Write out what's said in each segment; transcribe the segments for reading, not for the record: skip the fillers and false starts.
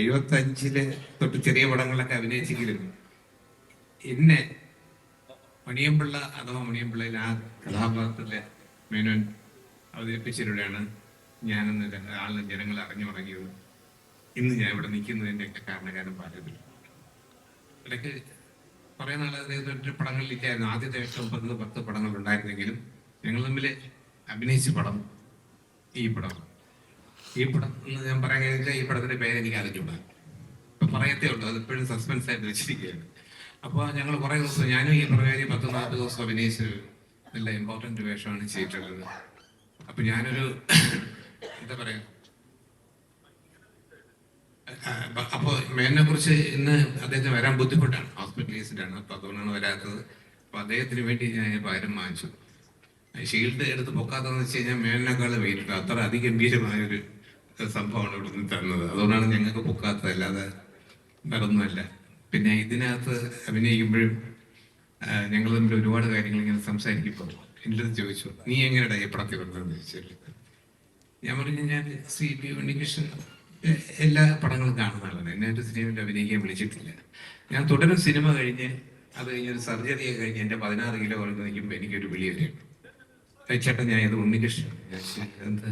75 തൊട്ട് ചെറിയ പടങ്ങളിലൊക്കെ അഭിനയിച്ചെങ്കിലും എന്നെ മണിയമ്പിള്ള അഥവാ മണിയമ്പിള്ളയിൽ ആ കഥാപാത്രത്തിലെ മേനോൻ അവതരിപ്പിച്ചതിലൂടെയാണ് ഞാനെന്ന് ജനങ്ങൾ അറിഞ്ഞു തുടങ്ങിയത്. ഇന്ന് ഞാൻ ഇവിടെ നിൽക്കുന്നതിൻ്റെ കാരണക്കാരൻ പാലത്തിൽ ഇടയ്ക്ക് കുറേ നാൾ അദ്ദേഹത്തിൻ്റെ പടങ്ങളിലില്ലായിരുന്നു. ആദ്യത്തെ 8-9-10 പടങ്ങൾ ഉണ്ടായിരുന്നെങ്കിലും ഞങ്ങൾ തമ്മിൽ അഭിനയിച്ച പടം ഈ പടം എന്ന് ഞാൻ പറയാൻ കഴിഞ്ഞാൽ ഈ പടത്തിന്റെ പേര് എനിക്ക് അറിഞ്ഞൂടാ. ഇപ്പൊ പറയത്തേ ഉള്ളൂ, അത് ഇപ്പോഴും സസ്പെൻസ് ആയിട്ട് വെച്ചിരിക്കുകയാണ്. അപ്പോൾ ഞങ്ങൾ കുറേ ദിവസം ഞാനും ഈ പ്രകാരം 10-4 ദിവസം അഭിനയിച്ച് നല്ല ഇമ്പോർട്ടൻ്റ് വേഷമാണ് ചെയ്തിട്ടുള്ളത്. അപ്പൊ ഞാനൊരു എന്താ പറയാ, അപ്പോൾ മേനെ കുറിച്ച് ഇന്ന് അദ്ദേഹത്തിന് വരാൻ ബുദ്ധിമുട്ടാണ്, ഹോസ്പിറ്റലൈസ്ഡാണ്. അപ്പൊ അതുകൊണ്ടാണ് വരാത്തത്. അപ്പൊ അദ്ദേഹത്തിന് വേണ്ടി ഞാൻ പകരം വാങ്ങിച്ചു. ഷീൽഡ് എടുത്ത് പൊക്കാത്തതെന്ന് വെച്ച് കഴിഞ്ഞാൽ മേലിനേക്കാൾ വെയിറ്റ്, അത്ര അതിഗംഭീരമായൊരു സംഭവമാണ് ഇവിടെ നിന്ന് തരുന്നത്. അതുകൊണ്ടാണ് ഞങ്ങൾക്ക് പൊക്കാത്തത്, അല്ലാതെ വേറൊന്നുമല്ല. പിന്നെ ഇതിനകത്ത് അഭിനയിക്കുമ്പോഴും ഞങ്ങൾ തമ്മിൽ ഒരുപാട് കാര്യങ്ങൾ ഇങ്ങനെ സംസാരിക്കുമ്പോൾ എൻ്റെ അടുത്ത് ചോദിച്ചു, നീ എങ്ങനെയാണ് ഈ പടത്തിൽ വന്നതെന്ന് ചോദിച്ചാൽ ഞാൻ പറഞ്ഞു, ഞാൻ CP ഉണ്ണികൃഷ്ണൻ എല്ലാ പടങ്ങളും കാണുന്ന ആളാണ്. എന്നെ ഒരു സിനിമയിൽ അഭിനയിക്കാൻ വിളിച്ചിട്ടില്ല. ഞാൻ തുടരും സിനിമ കഴിഞ്ഞ് അത് കഴിഞ്ഞൊരു സർജറി കഴിഞ്ഞ് എൻ്റെ 16 കിലോ കുറഞ്ഞ് നിൽക്കുമ്പോൾ എനിക്കൊരു വിളി വരെയുണ്ട്, ചേട്ടൻ ഞാൻ ഇത് ഉണ്ണികൃഷ്ണൻ, എന്ത്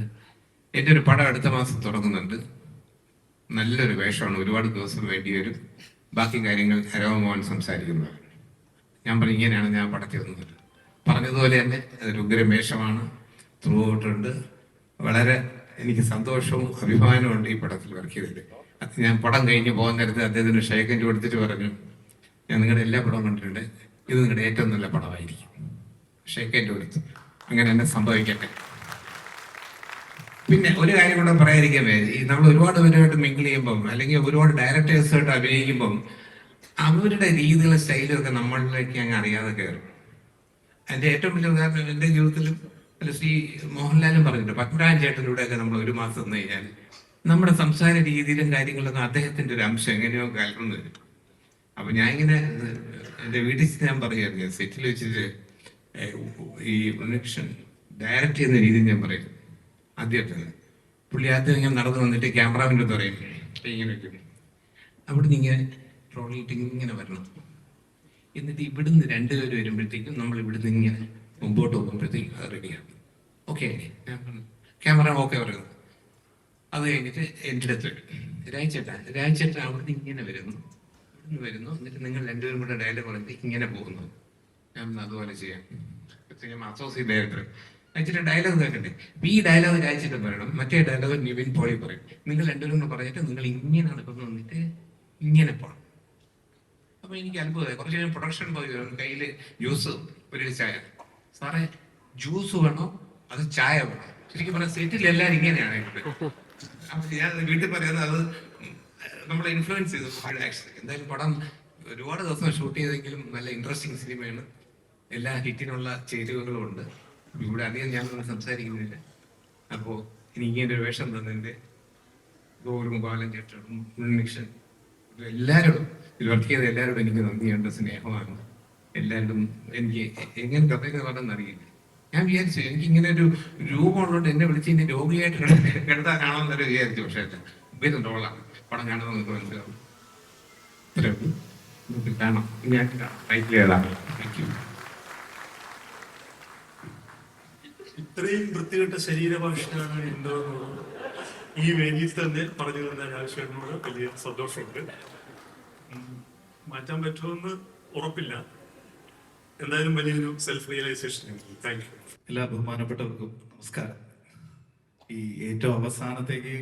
എൻ്റെ ഒരു പടം അടുത്ത മാസം തുടങ്ങുന്നുണ്ട്, നല്ലൊരു വേഷമാണ്, ഒരുപാട് ദിവസം വേണ്ടി വരും, ബാക്കി കാര്യങ്ങൾ ഹരോമോഹൻ സംസാരിക്കുന്നത്. ഞാൻ പറഞ്ഞു, ഇങ്ങനെയാണ് ഞാൻ പടത്തിൽ വന്നത്. പറഞ്ഞതുപോലെ തന്നെ അതൊരു ഉഗ്രം വേഷമാണ്, ത്രൂ ഔട്ടുണ്ട്. വളരെ എനിക്ക് സന്തോഷവും അഭിമാനവും ഉണ്ട് ഈ പടത്തിൽ വർക്ക് ചെയ്തിട്ട്. ഞാൻ പടം കഴിഞ്ഞ് പോകുന്ന നേരത്ത് അദ്ദേഹത്തിന് ഷേക്കൻഡ് കൊടുത്തിട്ട് പറഞ്ഞു, ഞാൻ നിങ്ങളുടെ എല്ലാ പടവും കണ്ടിട്ടുണ്ട്, ഇത് നിങ്ങളുടെ ഏറ്റവും നല്ല പടമായിരിക്കും. ഷേക്കൻഡ് കൊടുത്തു. അങ്ങനെ തന്നെ സംഭവിക്കട്ടെ. പിന്നെ ഒരു കാര്യം കൂടെ പറയാതിരിക്കാൻ ഈ നമ്മൾ ഒരുപാട് പേരുമായിട്ട് മിങ്കിൾ ചെയ്യുമ്പം അല്ലെങ്കിൽ ഒരുപാട് ഡയറക്ടേഴ്സായിട്ട് അഭിനയിക്കുമ്പം അവരുടെ രീതികളും സ്റ്റൈലും ഒക്കെ നമ്മളിലേക്ക് അങ്ങ് അറിയാതെ കയറും. അതിൻ്റെ ഏറ്റവും വലിയ ഉദാഹരണം എൻ്റെ ജീവിതത്തിലും ശ്രീ മോഹൻലാലും പറഞ്ഞിട്ടുണ്ട്, പത്മരാജൻ ചേട്ടനിലൂടെയൊക്കെ നമ്മൾ ഒരു മാസം വന്നു കഴിഞ്ഞാൽ നമ്മുടെ സംസാര രീതിയിലും കാര്യങ്ങളിലൊക്കെ അദ്ദേഹത്തിൻ്റെ ഒരു അംശം എങ്ങനെയോ കലർന്നു വരും. അപ്പൊ ഞാൻ ഇങ്ങനെ എൻ്റെ വീട്ടിൽ ഞാൻ പറയുമായിരുന്നു, സെറ്റിൽ വെച്ചിട്ട് ഈ ഉണ്ണികൃഷ്ണൻ ഡയറക്റ്റ് ചെയ്യുന്ന രീതിയിൽ ഞാൻ പറയും. ആദ്യമായിട്ട് പുള്ളി ആദ്യം ഞാൻ നടന്നു വന്നിട്ട് ക്യാമറാമിൻ്റെ പറയും, ഇങ്ങനെ വയ്ക്കും, അവിടുന്ന് ഇങ്ങനെ ട്രോളിയിട്ട് ഇങ്ങനെ വരണം, എന്നിട്ട് ഇവിടുന്ന് 2 പേര് വരുമ്പോഴത്തേക്കും നമ്മൾ ഇവിടുന്ന് ഇങ്ങനെ മുമ്പോട്ട് പോകുമ്പോഴത്തേക്കും അത് റെഡിയാണ്. ഓക്കെ, ഞാൻ പറഞ്ഞു ക്യാമറ ഓക്കെ പറയുന്നത്. അത് കഴിഞ്ഞിട്ട് എൻ്റെ അടുത്ത് രാജേട്ടൻ അവിടുന്ന് ഇങ്ങനെ വരുന്നു, ഇവിടുന്ന് വരുന്നു, എന്നിട്ട് നിങ്ങൾ 2 പേരും കൂടെ ഡയലോഗ് പറഞ്ഞിട്ട് ഇങ്ങനെ പോകുന്നു. ഞാൻ അതുപോലെ ചെയ്യാം. അസോസിയേറ്റ് ഡയറക്ടർ അയച്ചിട്ട് ഡയലോഗ് കേൾക്കണ്ടേ, ഈ ഡയലോഗ് രാജിച്ചിട്ട് പറയണം, മറ്റേ ഡയലോഗ് നിവിൻ പോളി പറയും. നിങ്ങൾ 2 പേരും കൂടെ പറഞ്ഞിട്ട് നിങ്ങൾ ഇങ്ങനെ നടക്കുന്നു, വന്നിട്ട് ഇങ്ങനെ പോകണം. അപ്പൊ എനിക്ക് അത്ഭുതമായി. കുറച്ച് കഴിഞ്ഞ് പ്രൊഡക്ഷൻ പോയി കയ്യിൽ ജ്യൂസ്, ഒരു ചായ. സാറേ ജ്യൂസ് വേണോ അത് ചായ വേണോ? ശരിക്കും പറഞ്ഞാൽ സെറ്റിൽ എല്ലാവരും ഇങ്ങനെയാണ്. അപ്പൊ ഞാൻ വീട്ടിൽ പറയുന്നത് അത് നമ്മളെ ഇൻഫ്ലുവൻസ് ചെയ്തു. എന്തായാലും പടം ഒരുപാട് ദിവസം ഷൂട്ട് ചെയ്തെങ്കിലും നല്ല ഇൻട്രസ്റ്റിംഗ് സിനിമയാണ്. എല്ലാ ഹിറ്റിനുള്ള ചേരുവകളും ഉണ്ട്. ഇവിടെ അധികം ഞാനൊന്നും സംസാരിക്കുന്നില്ല. അപ്പോൾ ഇനി ഇങ്ങനെ ഒരു വേഷം തന്നതിൻ്റെ ഗോകുലും ബാലൻ ചേട്ടനും ഉണ്ണികൃഷ്ണൻ എല്ലാവരോടും വർക്ക് ചെയ്ത എല്ലാവരോടും എനിക്ക് നന്ദിയുണ്ട്, സ്നേഹമാണ്. എല്ലാവരും എനിക്ക് എങ്ങനെ കഥയൊക്കെ പറഞ്ഞെന്നറിയില്ല. ഞാൻ വിചാരിച്ചു എനിക്ക് ഇങ്ങനെ ഒരു രൂപമുള്ളതുകൊണ്ട് എന്നെ വിളിച്ച് ഇനി രോഗിയായിട്ട് കിടത്താൻ കാണാമെന്നൊരു വിചാരിച്ചു. പക്ഷേ അല്ല, റോളാണ്. പടം കാണുമ്പോൾ നിങ്ങൾക്ക് മനസ്സിലാവും. ഇത്രയും കാണാം. ഞാൻ ടൈറ്റിൽ ഏതാണ്. Thank you. ഇത്രയും വൃത്തികെട്ട ശരീരഭാഷയാണ് എന്തോ ഈ വേദിയിൽ തന്നെ പറഞ്ഞു തന്ന രാജേഷിനോട് വലിയ സന്തോഷമുണ്ട്. മാറ്റാൻ പറ്റുമെന്ന് ഉറപ്പില്ല. എന്തായാലും വലിയൊരു സെൽഫ് റിയലൈസേഷൻ. Thank you. എല്ലാ ബഹുമാനപ്പെട്ടവർക്കും നമസ്കാരം. ഈ ഏറ്റവും അവസാനത്തേക്ക്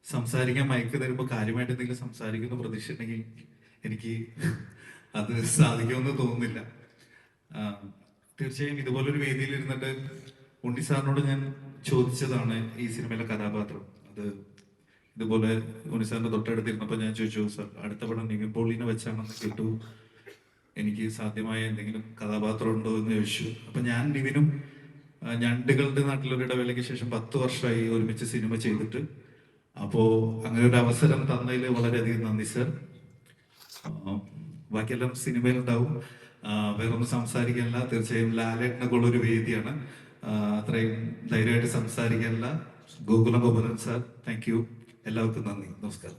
സംസാരിക്കാൻ മയക്ക് തരുമ്പോൾ കാര്യമായിട്ട് എന്തെങ്കിലും സംസാരിക്കുന്ന പ്രതീക്ഷ ഉണ്ടെങ്കിൽ എനിക്ക് അത് സാധിക്കുമെന്ന് തോന്നുന്നില്ല. തീർച്ചയായും ഇതുപോലൊരു വേദിയിൽ ഇരുന്നിട്ട് ഉണ്ണി സാറിനോട് ഞാൻ ചോദിച്ചതാണ് ഈ സിനിമയിലെ കഥാപാത്രം. അത് ഇതുപോലെ ഉണ്ണി സാറിന്റെ തൊട്ടടുത്തിരുന്നപ്പോൾ ഞാൻ ചോദിച്ചു, സാർ അടുത്ത പടം നിവിൻ പോളിനെ വെച്ചാണെന്ന് കേട്ടു, എനിക്ക് സാധ്യമായ എന്തെങ്കിലും കഥാപാത്രം ഉണ്ടോ എന്ന് ചോദിച്ചു. അപ്പൊ ഞാൻ നിവിനും ഞണ്ടുകളുടെ നാട്ടിലൊരു ഇടവേളയ്ക്ക് ശേഷം 10 വർഷമായി ഒരുമിച്ച് സിനിമ ചെയ്തിട്ട്. അപ്പോ അങ്ങനെ ഒരു അവസരം തന്നതിൽ വളരെയധികം നന്ദി സർ. ബാക്കിയെല്ലാം സിനിമയിലുണ്ടാവും. വേറൊന്നും സംസാരിക്കാനില്ല. തീർച്ചയായും ലാലേട്ടനൊക്കെ ഉള്ളൊരു വേദിയാണ്. അത്രയും ധൈര്യമായിട്ട് സംസാരിക്കാനില്ല. Gokulam Gopuran sir, thank you. എല്ലാവർക്കും നന്ദി, നമസ്കാരം.